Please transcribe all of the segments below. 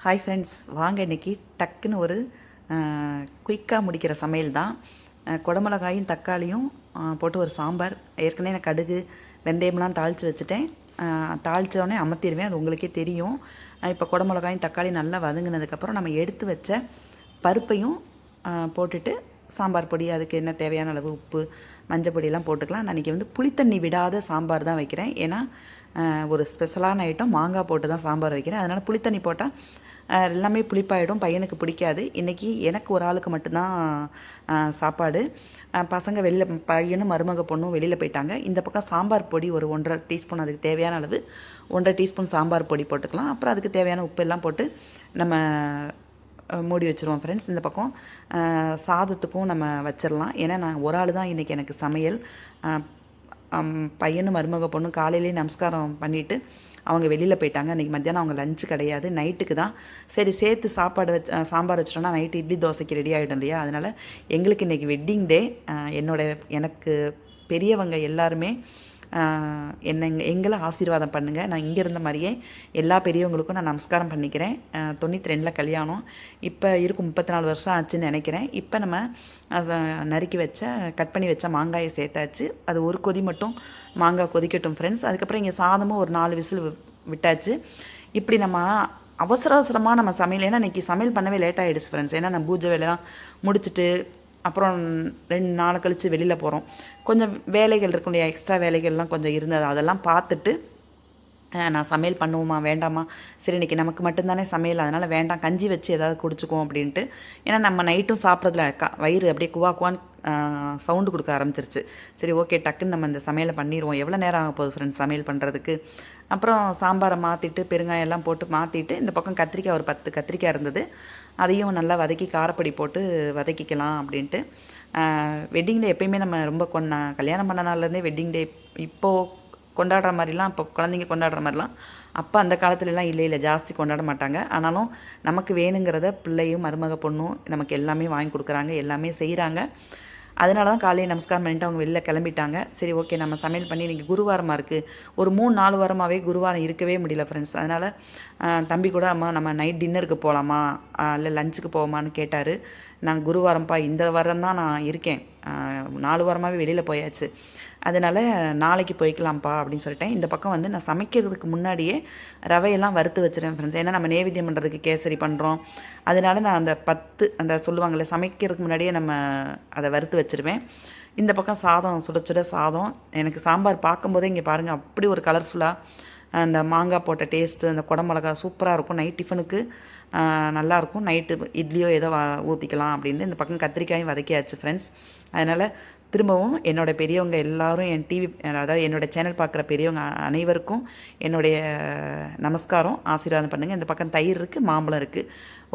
Hi friends, வாங்க இன்றைக்கி டக்குன்னு ஒரு குயிக்காக முடிக்கிற சமையல் தான். குடமிளகாயும் தக்காளியும் போட்டு ஒரு சாம்பார். ஏற்கனவே நான் கடுகு வெந்தயம்லாம் தாளித்து வச்சுட்டேன். தாளித்தோடனே அமர்த்திடுவேன், அது உங்களுக்கே தெரியும். இப்போ குடமிளகாயும் தக்காளி நல்லா வதங்கினதுக்கப்புறம் நம்ம எடுத்து வச்ச பருப்பையும் போட்டுட்டு சாம்பார் பொடி, அதுக்கு என்ன தேவையான அளவு உப்பு, மஞ்சள் பொடியெல்லாம் போட்டுக்கலாம். நான் இன்றைக்கி வந்து புளித்தண்ணி விடாத சாம்பார் தான் வைக்கிறேன். ஏன்னா ஒரு ஸ்பெஷலான ஐட்டம், மாங்காய் போட்டு தான் சாம்பார் வைக்கிறேன். அதனால் புளித்தண்ணி போட்டால் எல்லாமே புளிப்பாயிடும், பையனுக்கு பிடிக்காது. இன்றைக்கி எனக்கு ஒரு ஆளுக்கு மட்டும்தான் சாப்பாடு. பசங்க வெளியில், பையனும் மருமக பொண்ணும் வெளியில் போயிட்டாங்க. இந்த பக்கம் சாம்பார் பொடி ஒரு 1.5 டீஸ்பூன், அதுக்கு தேவையான அளவு 1.5 டீஸ்பூன் சாம்பார் பொடி போட்டுக்கலாம். அப்புறம் அதுக்கு தேவையான உப்பு எல்லாம் போட்டு நம்ம மூடி வச்சுருவோம் ஃப்ரெண்ட்ஸ். இந்த பக்கம் சாதத்துக்கும் நம்ம வச்சிடலாம். ஏன்னா நான் ஒரு ஆள் தான் இன்றைக்கி எனக்கு சமையல். பையனும் மருமக பொண்ணும் காலையிலேயே நமஸ்காரம் பண்ணிவிட்டு அவங்க வெளியில் போயிட்டாங்க. இன்றைக்கி மத்தியானம் அவங்க லஞ்சு கிடையாது, நைட்டுக்கு தான். சரி, சேர்த்து சாப்பாடு சாம்பார் வச்சிட்டோன்னா நைட்டு இட்லி தோசைக்கு ரெடி ஆகிடும் இல்லையா? அதனால் எங்களுக்கு இன்றைக்கி வெட்டிங் டே. எனக்கு பெரியவங்க எல்லாருமே எங்களை ஆசீர்வாதம் பண்ணுங்கள். நான் இங்கே இருந்த மாதிரியே எல்லா பெரியவங்களுக்கும் நான் நமஸ்காரம் பண்ணிக்கிறேன். 92 கல்யாணம், இப்போ இருக்கும் 34 வருஷம் ஆச்சுன்னு நினைக்கிறேன். இப்போ நம்ம நறுக்கி வச்ச கட் பண்ணி வச்ச மாங்காயை சேர்த்தாச்சு. அது ஒரு கொதி மட்டும் மாங்காய் கொதிக்கட்டும் ஃப்ரெண்ட்ஸ். அதுக்கப்புறம் இங்கே சாதமும் ஒரு 4 விசில் விட்டாச்சு. இப்படி நம்ம அவசரமாக நம்ம சமையல், ஏன்னா இன்றைக்கி சமையல் பண்ணவே லேட் ஆகிடுச்சு ஃப்ரெண்ட்ஸ். ஏன்னா நம்ம பூஜை வேலைலாம் முடிச்சுட்டு அப்புறம் 2 நாள் கழித்து வெளியில் போகிறோம். கொஞ்சம் வேலைகள் இருக்கும் இல்லையா, எக்ஸ்ட்ரா வேலைகள்லாம் கொஞ்சம் இருந்தது. அதெல்லாம் பார்த்துட்டு நான் சமையல் பண்ணுவோமா வேண்டாமா, சரி இன்றைக்கி நமக்கு மட்டும்தானே சமையல், அதனால் வேண்டாம், கஞ்சி வச்சு ஏதாவது குடிச்சுக்குவோம் அப்படின்ட்டு. ஏன்னா நம்ம நைட்டும் சாப்பிட்றதுல வயிறு அப்படியே குவான்னு சவுண்டு கொடுக்க ஆரம்பிச்சிருச்சு. சரி, ஓகே, டக்குன்னு நம்ம இந்த சமையலை பண்ணிடுவோம். எவ்வளோ நேரம் ஆக போகுது ஃப்ரெண்ட்ஸ் சமையல் பண்ணுறதுக்கு? அப்புறம் சாம்பாரை மாற்றிட்டு பெருங்காயம் எல்லாம் போட்டு மாற்றிட்டு, இந்த பக்கம் கத்திரிக்காய் ஒரு 10 கத்திரிக்காய் இருந்தது, அதையும் நல்லா வதக்கி காரப்பொடி போட்டு வதக்கிக்கலாம் அப்படின்ட்டு. வெட்டிங் டே எப்பயுமே நம்ம ரொம்ப கல்யாணம் பண்ண நாள்லேருந்தே வெட்டிங் டே இப்போது கொண்டாடுற மாதிரிலாம், இப்போ குழந்தைங்க கொண்டாடுற மாதிரிலாம் அப்போ அந்த காலத்துலலாம் இல்லை, ஜாஸ்தி கொண்டாட மாட்டாங்க. ஆனாலும் நமக்கு வேணுங்கிறத பிள்ளையும் மருமக பொண்ணும் நமக்கு எல்லாமே வாங்கி கொடுக்குறாங்க, எல்லாமே செய்கிறாங்க. அதனால தான் காலையில் நமஸ்காரம் பண்ணிவிட்டு அவங்க வெளில கிளம்பிட்டாங்க. சரி, ஓகே, நம்ம சமையல் பண்ணி இன்றைக்கி குருவாரமாக இருக்குது. ஒரு 3-4 வாரமாகவே குருவாரம் இருக்கவே முடியல ஃப்ரெண்ட்ஸ். அதனால் தம்பி கூட, அம்மா நம்ம நைட் டின்னருக்கு போகலாமா, இல்லை லஞ்சுக்கு போவோமான்னு கேட்டார். நான் குருவாரம்ப்பா, இந்த வாரம் தான் நான் இருக்கேன், 4 வாரமாகவே வெளியில் போயாச்சு, அதனால் நாளைக்கு போய்க்கலாம்ப்பா அப்படின்னு சொல்லிட்டேன். இந்த பக்கம் வந்து நான் சமைக்கிறதுக்கு முன்னாடியே ரவையெல்லாம் வறுத்து வச்சுருவேன் ஃப்ரெண்ட்ஸ். ஏன்னா நம்ம நேவேத்தியம் பண்ணுறதுக்கு கேசரி பண்ணுறோம். அதனால் நான் அந்த சொல்லுவாங்கள்ல, சமைக்கிறதுக்கு முன்னாடியே நம்ம அதை வறுத்து வச்சுருவேன். இந்த பக்கம் சாதம், சுட சுட சாதம். எனக்கு சாம்பார் பார்க்கும்போதே இங்கே பாருங்கள், அப்படி ஒரு கலர்ஃபுல்லாக அந்த மாங்காய் போட்ட டேஸ்ட்டு, அந்த குடமிளகா சூப்பராக இருக்கும். நைட் டிஃபனுக்கு நல்லாயிருக்கும். நைட்டு இட்லியோ ஏதோ ஊற்றிக்கலாம் அப்படின்னு. இந்த பக்கம் கத்திரிக்காயும் வதக்கியாச்சு ஃப்ரெண்ட்ஸ். அதனால் திரும்பவும் என்னோடய பெரியவங்க எல்லோரும், என் டிவி, அதாவது என்னோடய சேனல் பார்க்குற பெரியவங்க அனைவருக்கும் என்னுடைய நமஸ்காரம், ஆசீர்வாதம் பண்ணுங்கள். இந்த பக்கம் தயிர் இருக்குது, மாம்பழம் இருக்குது.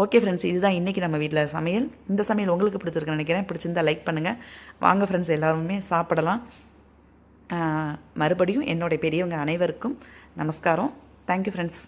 ஓகே ஃப்ரெண்ட்ஸ், இதுதான் இன்றைக்கி நம்ம வீட்டில் சமையல். இந்த சமையல் உங்களுக்கு பிடிச்சிருக்குன்னு நினைக்கிறேன். பிடிச்சிருந்தால் லைக் பண்ணுங்கள். வாங்க ஃப்ரெண்ட்ஸ், எல்லாருமே சாப்பிடலாம். மறுபடியும் என்னுடைய பெரியவங்க அனைவருக்கும் நமஸ்காரம். Thank you friends.